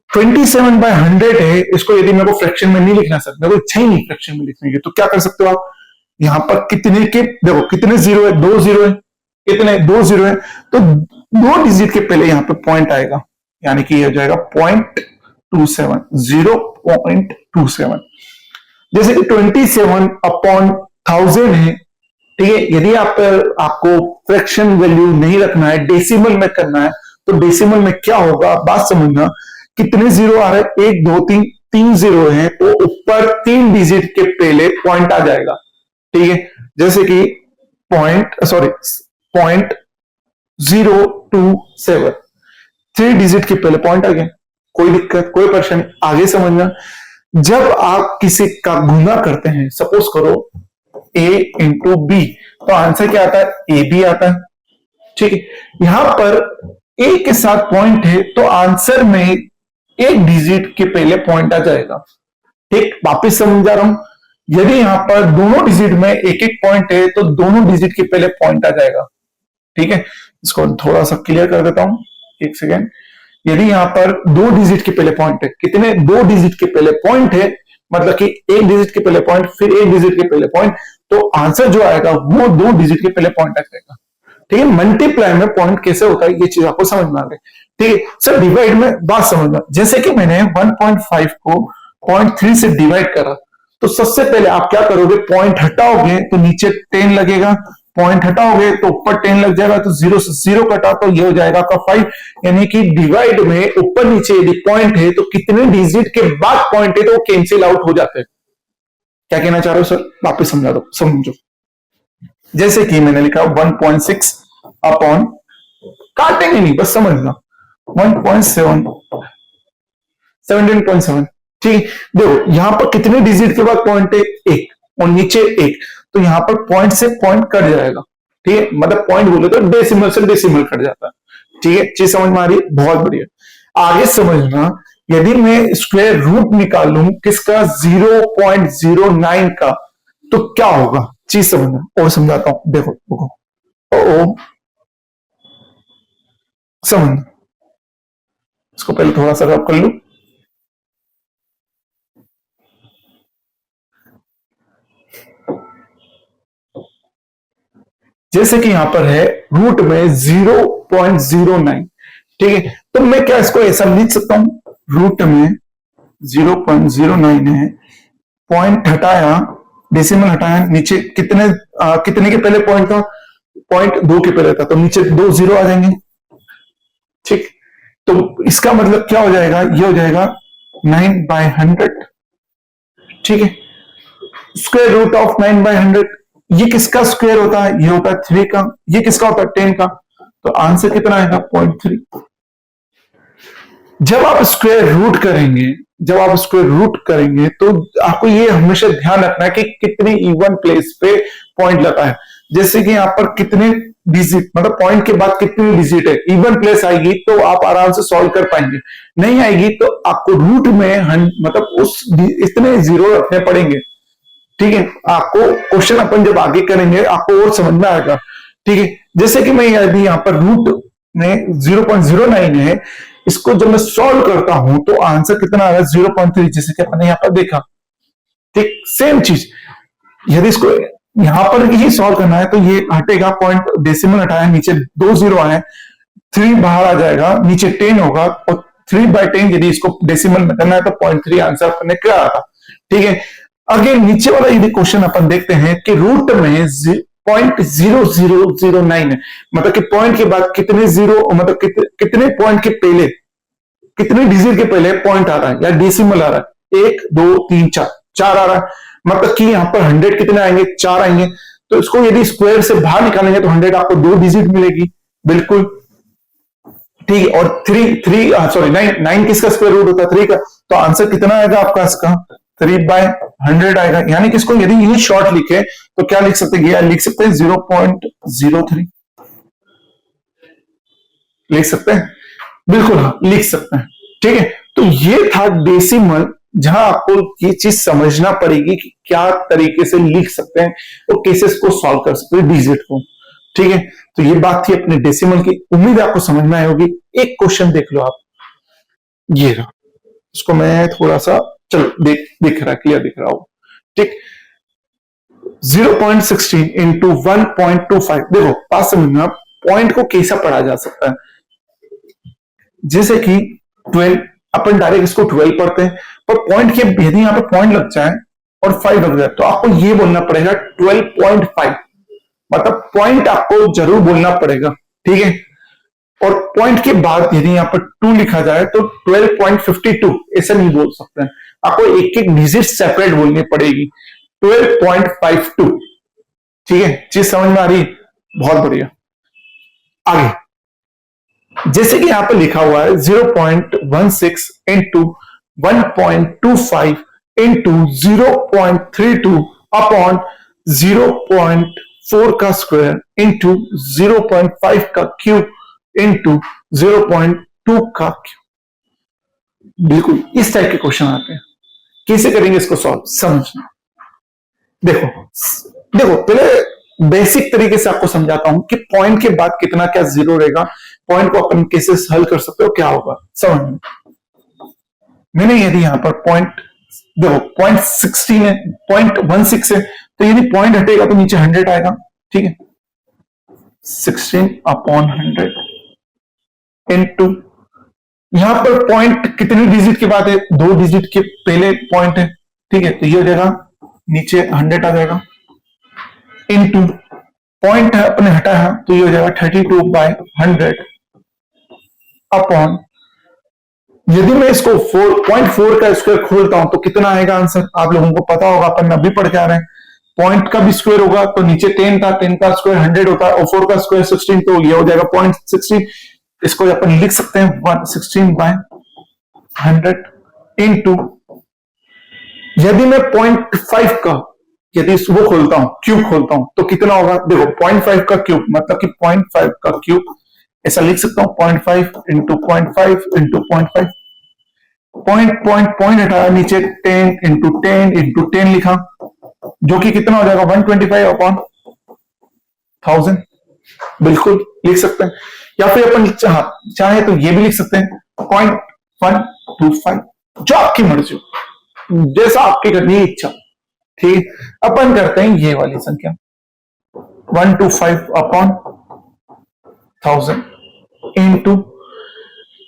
27/100 है, इसको यदि मेरे को फ्रैक्शन में नहीं लिखना सर, मेरे को इच्छा ही नहीं फ्रैक्शन में लिखने की, तो क्या कर सकते हो आप, यहां पर कितने के देखो, कितने जीरो है, 2 जीरो है, कितने 2 जीरो है, तो 2 डिजिट के पहले यहां पर पॉइंट आएगा, यानी कि ये हो जाएगा 0.27 0.27। जैसे कि 27/1000 है। ठीक है, यदि आपको फ्रैक्शन वैल्यू नहीं रखना है, डेसिमल में करना है, तो डेसिमल में क्या होगा बात समझना, कितने जीरो आ रहे हैं, 1 2 3 3 जीरो है, तो ऊपर 3 डिजिट के पहले पॉइंट आ जाएगा। ठीक है, जैसे कि 0.027 3 डिजिट के पहले पॉइंट आ गया, कोई दिक्कत, कोई परेशानी। आगे समझना, जब आप किसी का गुना करते हैं, सपोज करो a इंटू बी, तो आंसर क्या आता है, ए बी आता है। ठीक है, यहां पर a के साथ पॉइंट है, तो आंसर में एक डिजिट के पहले पॉइंट आ जाएगा। ठीक, वापिस समझा रहा हूं, यदि यहां पर दोनों डिजिट में एक एक पॉइंट है, तो दोनों डिजिट के पहले पॉइंट आ जाएगा। ठीक है, इसको थोड़ा सा क्लियर कर देता हूं, एक सेकेंड। यदि यहां पर 2 डिजिट के पहले पॉइंट है, कितने 2 डिजिट के पहले पॉइंट है, मतलब कि एक डिजिट के पहले पॉइंट, फिर एक डिजिट के पहले पॉइंट, तो आंसर जो आएगा वो 2 डिजिट के पहले पॉइंट आ जाएगा। ठीक है, मल्टीप्लाई में पॉइंट कैसे होता है ये चीज आपको समझ में आ गई। ठीक है सर, डिवाइड में बात समझना, जैसे कि मैंने 1.5 को 0.3 से डिवाइड करा, तो सबसे पहले आप क्या करोगे, पॉइंट हटाओगे तो नीचे 10 लगेगा, पॉइंट हटाओगे तो ऊपर 10 लग जाएगा, तो 0 से 0 कटा तो ये हो जाएगा आपका 5। यानी कि डिवाइड में ऊपर नीचे यदि पॉइंट है तो कितने डिजिट के बाद पॉइंट है तो वो कैंसिल आउट हो जाते हैं। क्या कहना चाह रहे हो सर, वापस समझा दो, समझो। जैसे कि मैंने लिखा 1.6 अपॉन, काटेंगे नहीं बस समझना, 1.7 17.7। ठीक, देखो यहां पर कितने डिजिट के बाद पॉइंट है, एक, और नीचे एक, तो यहां पर पॉइंट से पॉइंट कट जाएगा। ठीक है, मतलब पॉइंट बोले तो डेसिमल से डेसिमल कट जाता है। ठीक है, चीज समझ में आ रही है, बहुत बढ़िया। आगे समझना, यदि मैं स्क्वायर रूट निकालूं किसका, 0.09 का, तो क्या होगा, चीज समझना, और समझाता हूं, देखो देखो, ओ समझना, इसको पहले थोड़ा सा रब कर लूं। जैसे कि यहां पर है रूट में 0.09। ठीक है, तो मैं क्या इसको ऐसा लिख सकता हूं, रूट में 0.09 है, पॉइंट हटाया, डेसिमल हटाया, नीचे कितने के पहले पॉइंट था, पॉइंट 2 के पहले था, तो नीचे 2 0 आ जाएंगे। ठीक, तो इसका मतलब क्या हो जाएगा, ये हो जाएगा 9/100। ठीक है, स्क्वायर रूट ऑफ 9/100, ये किसका स्क्वायर होता है, ये होता है 3 का, ये किसका होता है 10 का, तो आंसर कितना आएगा 0.3। जब आप स्क्वायर रूट करेंगे, जब आप स्क्वायर रूट करेंगे तो आपको ये हमेशा ध्यान रखना है कि कितने इवन प्लेस पे पॉइंट लगा है। जैसे कि यहाँ पर कितने डिजिट, मतलब पॉइंट के बाद कितनी डिजिट है, इवन प्लेस आएगी तो आप आराम से सॉल्व कर पाएंगे, नहीं आएगी तो आपको रूट में मतलब उस इतने जीरो रखने पड़ेंगे। ठीक है, आपको क्वेश्चन अपन जब आगे करेंगे आपको और समझ में आएगा। ठीक है, जैसे कि मैं यदि यहाँ पर रूट में 0.09 है, इसको जब मैं सॉल्व करता हूं तो आंसर कितना आ रहा है 0.3, जैसे कि अपने यहां पर देखा। ठीक, सेम चीज, यदि इसको यहां पर ही सॉल्व करना है तो ये हटेगा, पॉइंट डेसिमल हटाया, नीचे 2 0 आए, 3 बाहर आ जाएगा, नीचे 10 होगा, और 3/10 यदि इसको डेसिमल में करना है तो 0.3 आंसर अपने क्या आता। ठीक है, अगेन नीचे वाला यदि क्वेश्चन अपन देखते हैं कि रूट में 0.0009 है, मतलब कि पॉइंट के बाद कितने जीरो, मतलब कितने पॉइंट के पहले, कितने डिजिट के पहले पॉइंट आ रहा है या डेसिमल आ रहा है, 1 2 3 4, 4 आ रहा है, मतलब कि यहां पर 100 कितने आएंगे, 4 आएंगे। तो इसको यदि स्क्वायर से बाहर निकालेंगे तो 100 आपको 2 डिजिट मिलेगी, बिल्कुल ठीक है। और 9 किसका स्क्वायर रूट होता है, 3 का, तो आंसर कितना आएगा आपका इसका 3/100 आएगा। यानी कि इसको यदि ये शॉर्ट लिखे तो क्या लिख सकते हैं, लिख सकते हैं 0.03 लिख सकते हैं, बिल्कुल हाँ लिख सकते हैं। ठीक है, तो ये था डेसिमल, जहां आपको ये चीज समझना पड़ेगी कि क्या तरीके से लिख सकते हैं और कैसे इसको सॉल्व कर सकते हैं डिजिट को। ठीक है, तो ये बात थी अपने डेसिमल की, उम्मीद आपको समझ में आई होगी। एक क्वेश्चन देख लो आप, ये रहा, इसको मैं थोड़ा सा, चलो दिख रहा, क्लियर दिख रहा हो। ठीक, 0.16 इंटू 1.25, देखो बात समझना, पॉइंट को कैसा पढ़ा जा सकता है, जैसे कि 12, अपन डायरेक्ट इसको 12 पढ़ते हैं, पर पॉइंट के यदि यहां पर पॉइंट लग जाए और 5 लग जाए तो आपको ये बोलना पड़ेगा 12.5, मतलब पॉइंट आपको जरूर बोलना पड़ेगा। ठीक है, और पॉइंट के बाद यदि यहां पर 2 लिखा जाए तो 12.52 ऐसा नहीं बोल सकते हैं, आपको एक एक डिजिट सेपरेट बोलनी पड़ेगी, 12.52। ठीक है, चीज समझ में आ रही, बहुत बढ़िया। आगे जैसे कि यहां पर लिखा हुआ है 0.16 इंटू 1.25 इंटू 0.32 अपॉन 0.4 का स्क्वायर इंटू 0.5 का क्यूब इंटू 0.2 का क्यूब। बिल्कुल इस टाइप के क्वेश्चन आते हैं, कैसे करेंगे इसको सॉल्व, समझना। देखो देखो पहले बेसिक तरीके से आपको समझाता हूं कि पॉइंट के बाद कितना क्या जीरो रहेगा, पॉइंट को अपन कैसे हल कर सकते हो, क्या होगा समझ में। मैंने यदि यहां पर पॉइंट, देखो पॉइंट 16 है, 0.16 है, तो यदि पॉइंट हटेगा तो नीचे 100 आएगा। ठीक है, 16 अपॉन 100 इनटू, यहां पर पॉइंट कितने डिजिट के बाद है, 2 डिजिट के पहले पॉइंट है। ठीक है, तो ये हो जाएगा नीचे 100 आ जाएगा, इनटू पॉइंट अपने हटाया तो ये हो जाएगा 32/100 अपॉन, यदि मैं इसको 4.4 का स्क्वायर खोलता हूं तो कितना आएगा आंसर, आप लोगों को पता होगा, अपन अभी पढ़ के आ रहे हैं। पॉइंट का भी स्क्वायर होगा तो नीचे 10 था, 10 का स्क्वायर 100 होता है, और 4 का स्क्वायर 16, तो ये हो जाएगा 0.16। इसको अपन लिख सकते हैं 116/100 इनटू, यदि मैं 0.5 का यदि वो खोलता हूं, क्यूब खोलता हूं तो कितना होगा, देखो 0.5 का क्यूब मतलब कि 0.5 का क्यूब, ऐसा लिख सकता हूं 0.5 इंटू 0.5 इंटू 0.5, पॉइंट हटाया, नीचे 10 इंटू 10 इंटू 10 लिखा, जो कि कितना हो जाएगा 125/1000, बिल्कुल लिख सकते हैं। या फिर अपन चाहे तो ये भी लिख सकते हैं 0.125, जो आपकी मर्जी हो, जैसा आपकी करनी है इच्छा। ठीक, अपन करते हैं ये वाली संख्या 125/1000 इनटू,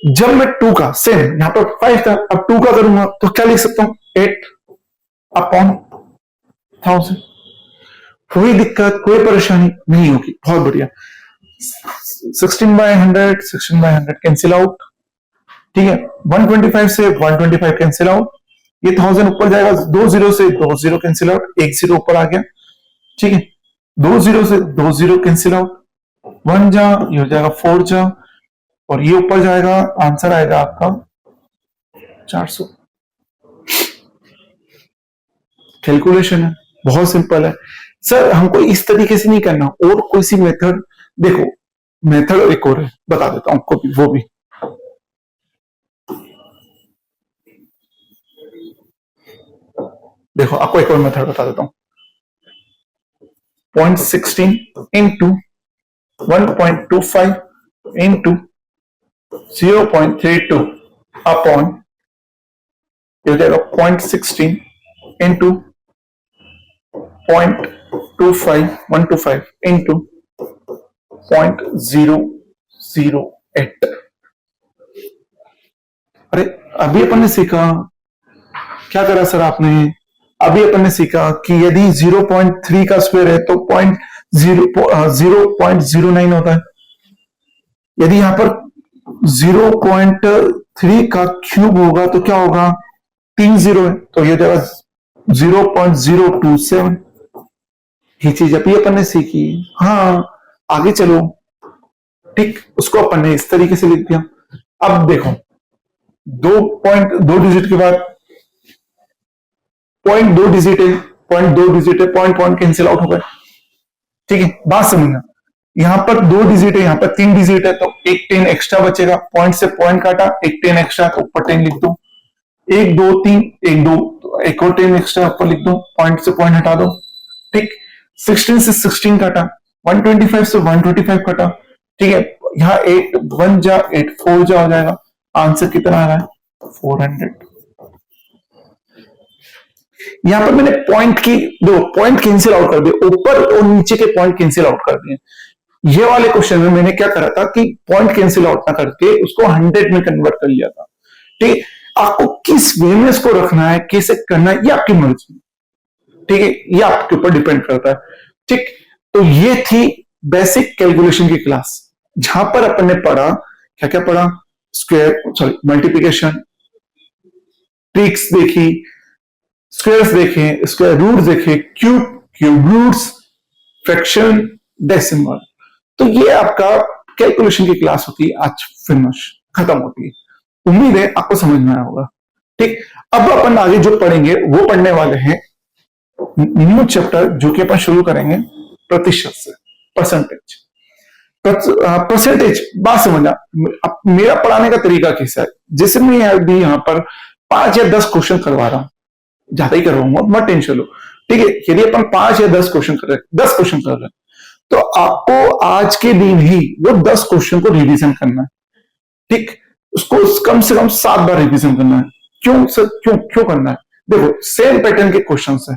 जब मैं 2 का सेम यहां पर 5 था, अब 2 का करूंगा तो क्या लिख सकता हूं 8/1000। कोई दिक्कत कोई परेशानी नहीं होगी, बहुत बढ़िया। 16/100 कैंसिल आउट, ठीक है, 125 से 125 कैंसिल आउट, ये 1000 ऊपर जाएगा, 2 0 से 2 0 कैंसिल आउट, 1 0 ऊपर आ गया, ठीक है, 2 0 से 2 0 कैंसिल आउट, 1 जा, ये हो जाएगा 4 जा, और ये ऊपर जाएगा, आंसर आएगा आपका 400। कैलकुलेशन है, बहुत सिंपल है सर, हमको इस तरीके से नहीं करना, और कोई सी मेथड, देखो मेथड एक और है, बता देता हूं आपको भी, वो भी देखो, आपको एक और मेथड बता देता हूं, 0.16 इंटू 1.25 इंटू 0.32 अपॉन, ये हो जाएगा 0.16 इंटू 125 इंटू 0.008। अरे अभी अपन ने सीखा, क्या करा सर आपने, अभी अपन ने सीखा कि यदि 0.3 का स्क्वायर है तो 0.09 होता है, यदि यहां पर 0.3 का क्यूब होगा तो क्या होगा, 3 0 है तो ये जाएगा 0.027। ये चीज अभी अपन ने सीखी, हाँ आगे चलो, ठीक, उसको अपन ने इस तरीके से लिख दिया। अब देखो 2 डिजिट के बाद 0.2 डिजिट है, 0.2 डिजिट है, पॉइंट कैंसिल आउट हो गए, ठीक है, बात समझना, यहां पर 2 डिजिट है, यहां पर 3 डिजिट है, तो एक 10 एक्स्ट्रा बचेगा, पॉइंट से पॉइंट काटा, एक 10 एक्स्ट्रा तो ऊपर 10 लिख दो, 1 2 3 1 2, एक और 10 एक्स्ट्रा ऊपर लिख दो, पॉइंट से पॉइंट हटा दो, ठीक, 16 से 16 काटा, 125 से 125 काटा, ठीक है, यहाँ 8 1 जा 8 4 जा हो जाएगा, आंसर कितना आ रहा है 400। यहां पर मैंने पॉइंट की दो पॉइंट कैंसिल आउट कर दिए, ऊपर और नीचे के पॉइंट कैंसिल आउट कर दिए। ये वाले क्वेश्चन में मैंने क्या करा था कि पॉइंट कैंसिल आउट ना करके उसको 100 में कन्वर्ट कर लिया था। ठीक, आपको किस वे में इसको रखना है, कैसे करना है, ये आपकी मर्जी, ठीक है, ये आपके ऊपर डिपेंड करता है। ठीक, तो ये थी बेसिक कैलकुलेशन की क्लास, जहां पर अपन ने पढ़ा, क्या क्या पढ़ा, स्क्वायर सॉरी मल्टीप्लिकेशन, ट्रिक्स देखी, स्क्वायर्स देखे, स्क्वायर रूट देखे, क्यूब रूट्स, फ्रैक्शन, डेसिमल। तो ये आपका कैलकुलेशन की क्लास होती है, आज फिनिश खत्म होती है। उम्मीद है आपको समझ में आया होगा। ठीक, अब अपन आगे जो पढ़ेंगे वो पढ़ने वाले हैं न्यू चैप्टर, जो कि अपन शुरू करेंगे प्रतिशत से, परसेंटेज। परसेंटेज बात समझना, मेरा पढ़ाने का तरीका कैसा है, जैसे मैं अभी यहां पर 5 या 10 क्वेश्चन करवा रहा हूं, ज्यादा ही करवाऊंगा, मत टेंशन लो, ठीक है। यदि अपन 5 या 10 क्वेश्चन कर रहे हैं, 10 क्वेश्चन कर रहे हैं, तो आपको आज के दिन ही वो 10 क्वेश्चन को रिवीजन करना है। ठीक, उसको कम से कम 7 बार रिवीजन करना है। क्यों सर, क्यों करना है, देखो सेम पैटर्न के क्वेश्चन है,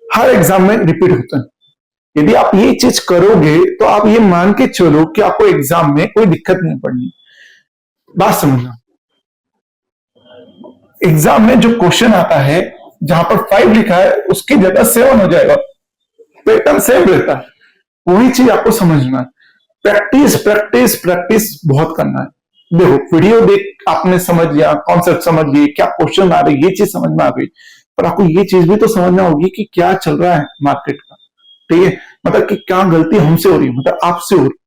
हर एग्जाम में रिपीट होते हैं। यदि आप ये चीज करोगे तो आप ये मान के चलो कि आपको एग्जाम में कोई दिक्कत नहीं पड़नी। बात समझना, एग्जाम में जो क्वेश्चन आता है जहां पर 5 लिखा है उसकी जगह 7 हो जाएगा, पैटर्न सेम रहता है। वही चीज आपको समझना है। प्रैक्टिस प्रैक्टिस प्रैक्टिस बहुत करना है। देखो वीडियो देख आपने समझ लिया, कॉन्सेप्ट समझ लिए, क्या क्वेश्चन आ रहे, ये चीज समझ में आ गई, पर आपको ये चीज भी तो समझना होगी कि क्या चल रहा है मार्केट का। ठीक है, मतलब कि क्या गलती हमसे हो रही है, मतलब आपसे हो रही।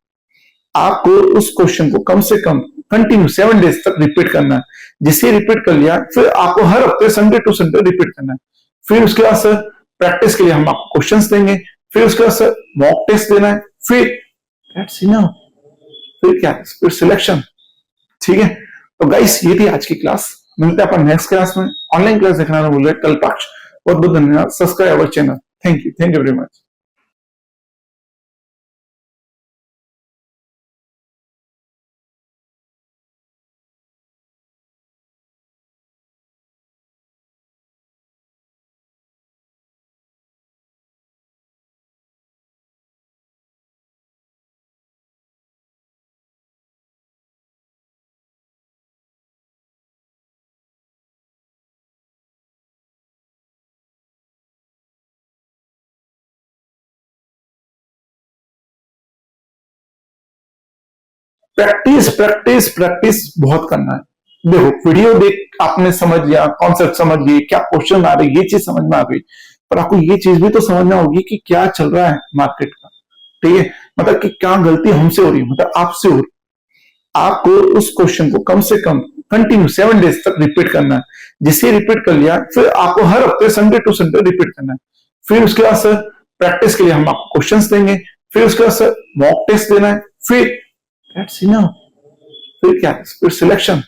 आपको उस क्वेश्चन को कम से कम कंटिन्यू 7 डेज तक रिपीट करना है। जिसे रिपीट कर लिया फिर आपको हर हफ्ते संडे टू संडे रिपीट करना है। फिर उसके बाद सर प्रैक्टिस के लिए हम आपको क्वेश्चंस देंगे, फिर उसके बाद सर मॉक टेस्ट देना है, फिर दैट्स इनफ, फिर क्या, फिर सिलेक्शन। ठीक है, तो गाइस ये थी आज की क्लास। मिलते हैं अपन नेक्स्ट क्लास में। ऑनलाइन क्लास देखना ना भूलिए कल्पाक्ष। बहुत बहुत धन्यवाद। Subscribe our channel. Thank you very much. Practice practice practice बहुत करना है। देखो वीडियो देख आपने समझ लिया, कॉन्सेप्ट समझ लिए, क्या क्वेश्चन आ रहे, ये चीज समझ में आ गई, पर आपको ये चीज भी तो समझना होगी कि क्या चल रहा है मार्केट का। ठीक है, मतलब कि क्या गलती हमसे हो रही है, मतलब आपसे हो रही। आपको उस क्वेश्चन को कम से कम कंटिन्यू 7 डेज तक रिपीट करना है। जिसे रिपीट कर लिया फिर आपको हर हफ्ते संडे टू संडे रिपीट करना है। फिर उसके बाद सर प्रैक्टिस के लिए हम आपको क्वेश्चंस देंगे, फिर उसके बाद सर मॉक टेस्ट देना है, फिर दैट्स इनफ, फिर क्या, फिर सिलेक्शन।